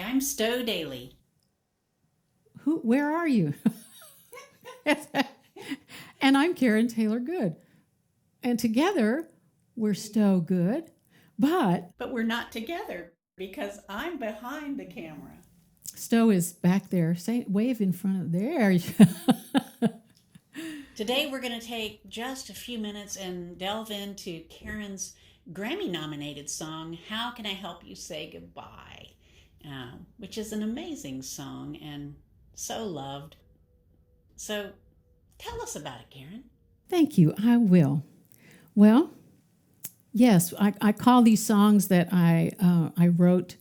I'm Stowe Dailey. Where are you? And I'm Karen Taylor Good. And together, we're StoweGood, but But we're not together because I'm behind the camera. Stowe is back there. Wave in front of there. Today we're going to take just a few minutes and delve into Karen's Grammy-nominated song, How Can I Help You Say Goodbye? Which is an amazing song and so loved. So tell us about it, Karen. Thank you. I will. Well, yes, I call these songs that I wrote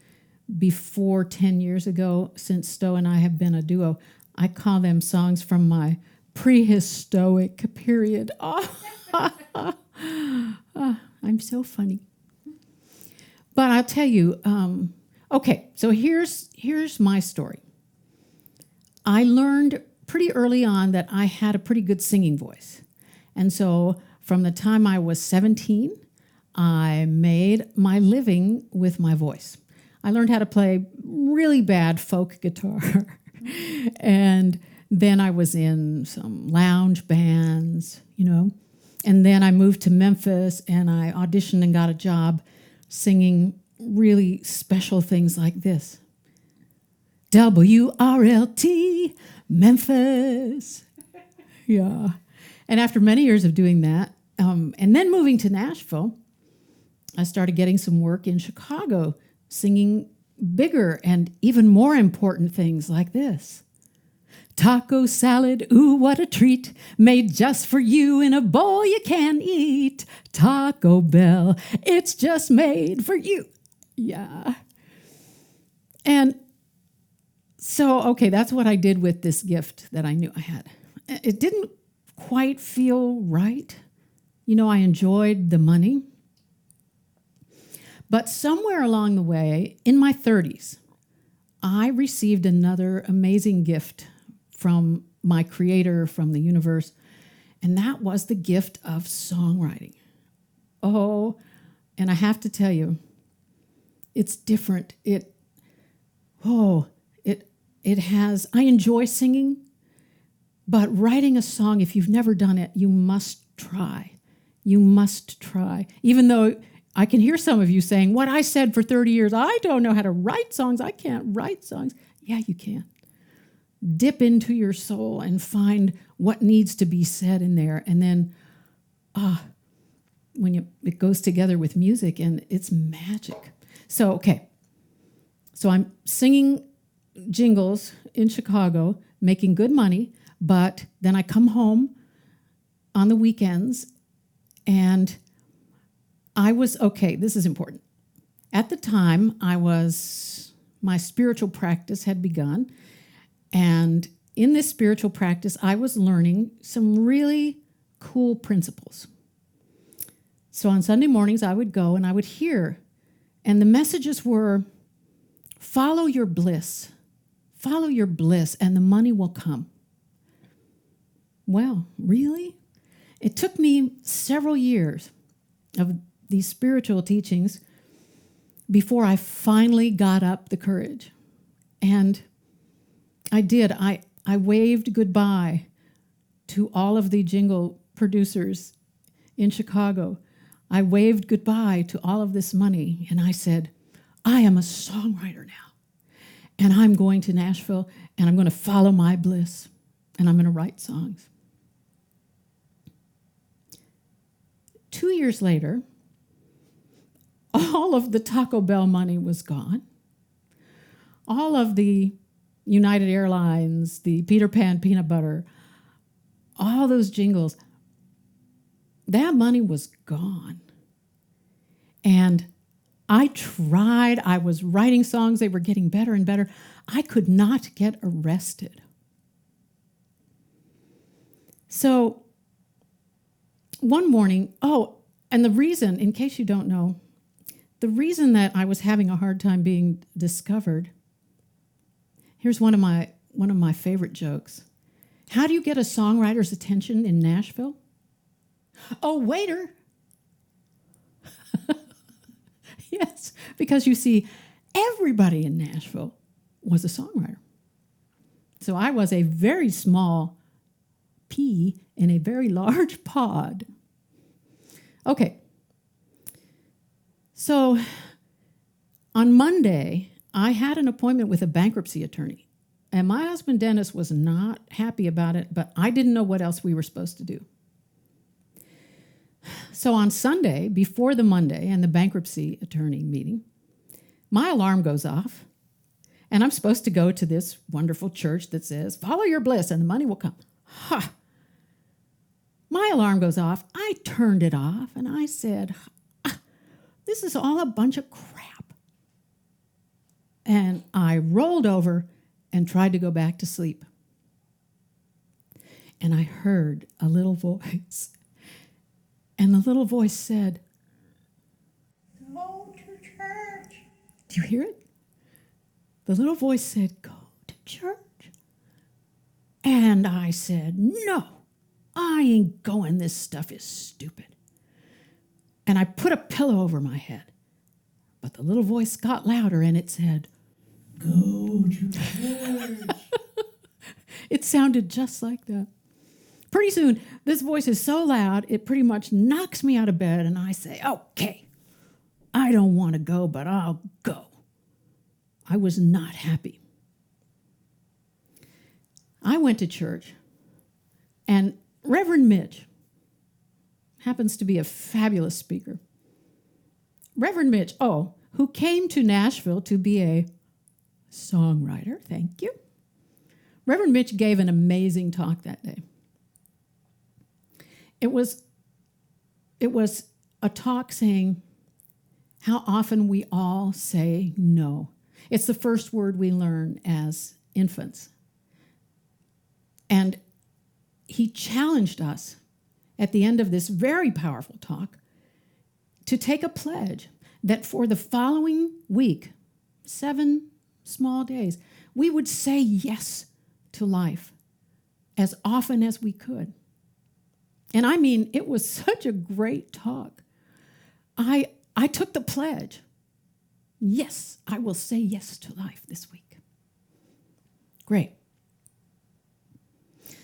before 10 years ago, since Stowe and I have been a duo. I call them songs from my prehistoric period. I'm so funny. But I'll tell you, okay, so here's my story. I learned pretty early on that I had a pretty good singing voice. And so from the time I was 17, I made my living with my voice. I learned how to play really bad folk guitar. And then I was in some lounge bands, And then I moved to Memphis and I auditioned and got a job singing really special things like this. WRLT, Memphis. Yeah. And after many years of doing that, and then moving to Nashville, I started getting some work in Chicago, singing bigger and even more important things like this. Taco salad, ooh, what a treat, made just for you in a bowl you can eat. Taco Bell, it's just made for you. Yeah. And so, okay, that's what I did with this gift that I knew I had. It didn't quite feel right. I enjoyed the money. But somewhere along the way, in my 30s, I received another amazing gift from my creator, from the universe, and that was the gift of songwriting. Oh, and I have to tell you, it's different. I enjoy singing, but writing a song, if you've never done it, you must try. You must try. Even though I can hear some of you saying, what I said for 30 years, I don't know how to write songs. I can't write songs. Yeah, you can. Dip into your soul and find what needs to be said in there. And then, it goes together with music and it's magic. So, okay. So I'm singing jingles in Chicago, making good money, but then I come home on the weekends and this is important. At the time, my spiritual practice had begun. And in this spiritual practice, I was learning some really cool principles. So on Sunday mornings, I would go and I would hear, and the messages were, follow your bliss, and the money will come. Well, really? It took me several years of these spiritual teachings before I finally got up the courage. And I did. I waved goodbye to all of the jingle producers in Chicago. I waved goodbye to all of this money, and I said, I am a songwriter now, and I'm going to Nashville, and I'm going to follow my bliss, and I'm going to write songs. 2 years later, all of the Taco Bell money was gone. All of the United Airlines, the Peter Pan peanut butter, all those jingles, that money was gone. And I tried. I was writing songs. They were getting better and better. I could not get arrested. So one morning, and the reason, in case you don't know, the reason that I was having a hard time being discovered, here's one of my favorite jokes. How do you get a songwriter's attention in Nashville? Oh, waiter. Yes, because you see, everybody in Nashville was a songwriter. So I was a very small pea in a very large pod. Okay. So on Monday, I had an appointment with a bankruptcy attorney. And my husband, Dennis, was not happy about it, but I didn't know what else we were supposed to do. So on Sunday, before the Monday and the bankruptcy attorney meeting, my alarm goes off, and I'm supposed to go to this wonderful church that says, follow your bliss and the money will come. Ha! My alarm goes off. I turned it off, and I said, this is all a bunch of crap. And I rolled over and tried to go back to sleep. And I heard a little voice. And the little voice said, go to church. Do you hear it? The little voice said, go to church. And I said, no, I ain't going. This stuff is stupid. And I put a pillow over my head. But the little voice got louder and it said, go to church. It sounded just like that. Pretty soon, this voice is so loud, it pretty much knocks me out of bed, and I say, okay, I don't want to go, but I'll go. I was not happy. I went to church, and Reverend Mitch happens to be a fabulous speaker. Reverend Mitch, who came to Nashville to be a songwriter, thank you. Reverend Mitch gave an amazing talk that day. It was a talk saying how often we all say no. It's the first word we learn as infants. And he challenged us at the end of this very powerful talk to take a pledge that for the following week, 7 small days, we would say yes to life as often as we could. And I mean, it was such a great talk. I took the pledge. Yes, I will say yes to life this week. Great.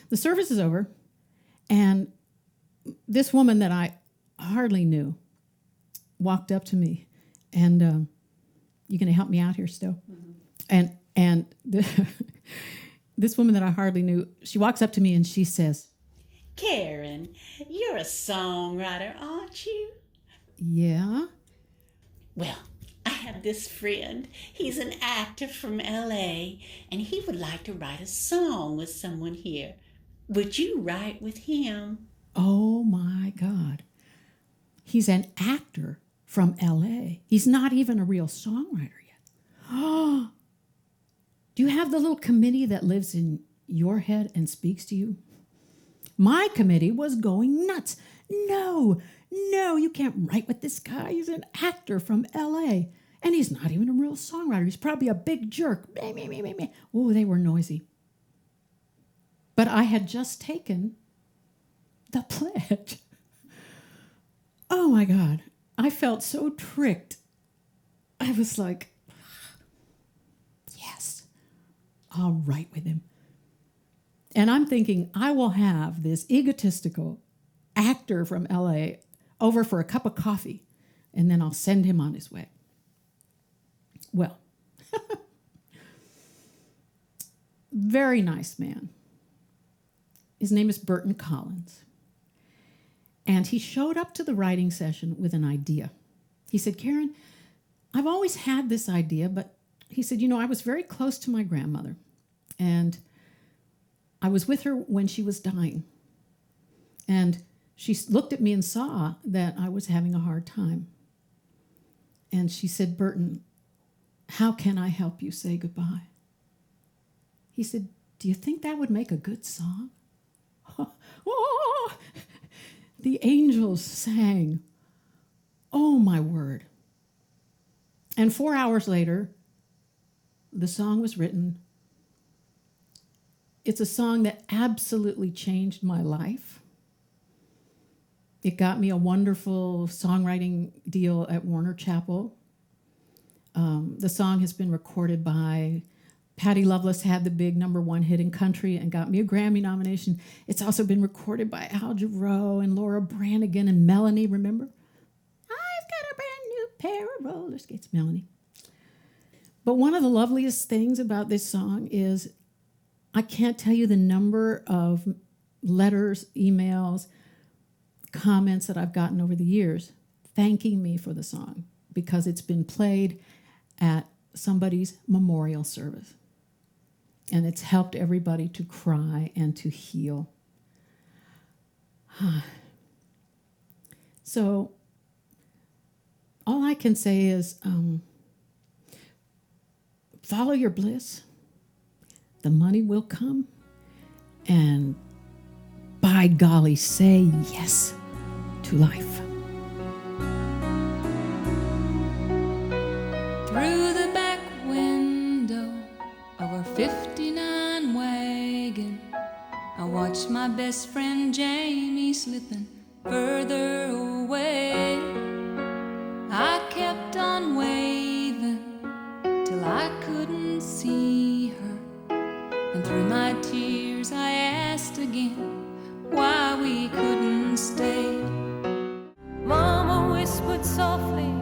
The service is over, and this woman that I hardly knew walked up to me, and you going to help me out here, Stowe? Mm-hmm. And this woman that I hardly knew, she walks up to me and she says, Karen, you're a songwriter, aren't you? Yeah. Well, I have this friend. He's an actor from LA, and he would like to write a song with someone here. Would you write with him? Oh, my God. He's an actor from LA. He's not even a real songwriter yet. Oh, do you have the little committee that lives in your head and speaks to you? My committee was going nuts. No, you can't write with this guy. He's an actor from LA. And he's not even a real songwriter. He's probably a big jerk. Oh, they were noisy. But I had just taken the pledge. Oh, my God. I felt so tricked. I was like, yes, I'll write with him. And I'm thinking, I will have this egotistical actor from LA over for a cup of coffee, and then I'll send him on his way. Well, very nice man. His name is Burton Collins. And he showed up to the writing session with an idea. He said, Karen, I've always had this idea, but he said, I was very close to my grandmother, and I was with her when she was dying. And she looked at me and saw that I was having a hard time. And she said, Burton, how can I help you say goodbye? He said, do you think that would make a good song? Oh, the angels sang. Oh, my word. And 4 hours later, the song was written. It's a song that absolutely changed my life. It got me a wonderful songwriting deal at Warner Chapel. The song has been recorded by Patty Loveless had the big #1 hit in country and got me a Grammy nomination. It's also been recorded by Al Jarreau and Laura Branigan and Melanie, remember? I've got a brand new pair of roller skates, Melanie. But one of the loveliest things about this song is I can't tell you the number of letters, emails, comments that I've gotten over the years thanking me for the song because it's been played at somebody's memorial service. And it's helped everybody to cry and to heal. So all I can say is follow your bliss. The money will come. And by golly, say yes to life. Through the back window of our 59 wagon, I watched my best friend Jamie slipping further away. I kept on waving till I couldn't see her, and through my tears I asked again why we couldn't stay. Mama whispered softly,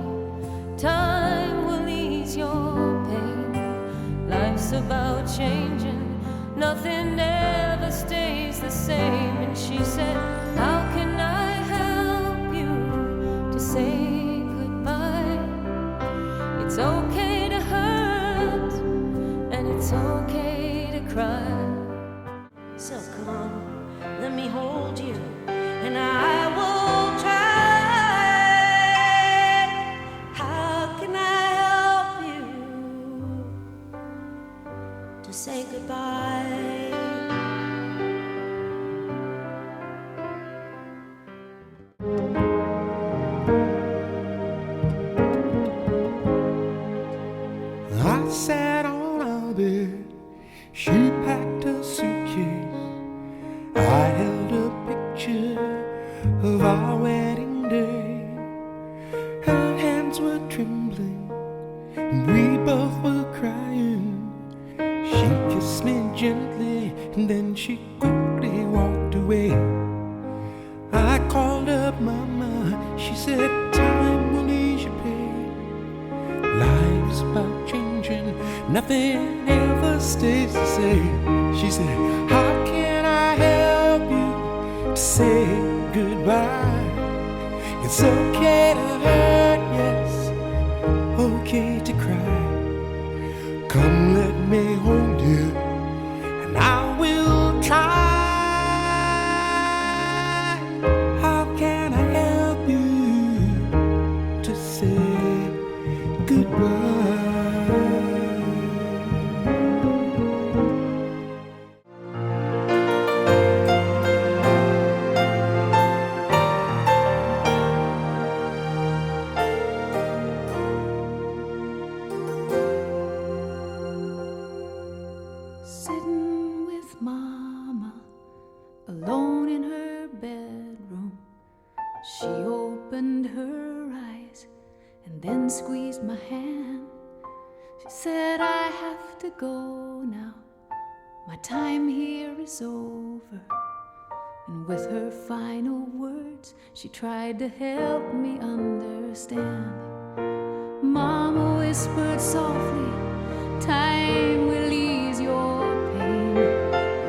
time will ease your pain. Life's about changing, nothing ever stays the same. And she said, how can I help you to say goodbye? It's okay to hurt, and it's okay to cry. So come, let me hold you, and I will try. How can I help you to say goodbye? I sat on our bed, she packed her suitcase. I held a picture of our wedding day. Her hands were trembling, and we both were crying. She kissed me gently, and then she quickly walked away. I called up Mama, she said, time will ease your pain. Life's about changing, nothing ever stays the same. She said, how can I help you to say goodbye? It's okay to hurt, yes, okay to cry. Come let me hold you, and I will try. How can I help you to say goodbye? Sitting with Mama, alone in her bedroom, she opened her eyes and then squeezed my hand. She said, I have to go now, my time here is over. And with her final words, she tried to help me understand. Mama whispered softly, time will ease your pain.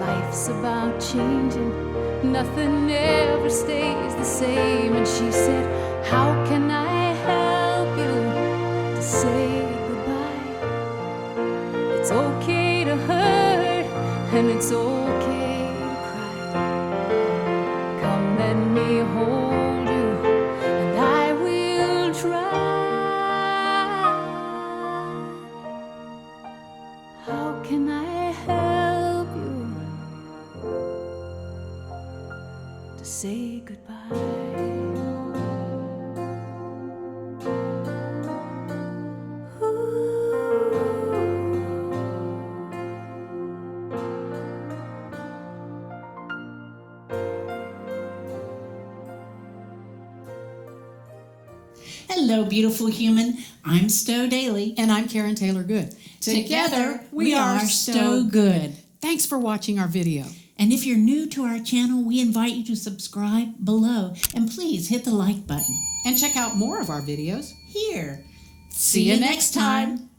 Life's about changing, nothing ever stays the same. And she said, how can I help you to say goodbye? It's okay to hurt, and it's okay to cry. Come let me hold you, and I will try. How can I help you to say goodbye? Hello, beautiful human. I'm Stowe Dailey. And I'm Karen Taylor Good. Together, we are StoweGood. Thanks for watching our video. And if you're new to our channel, we invite you to subscribe below. And please hit the like button. And check out more of our videos Here. See you next time.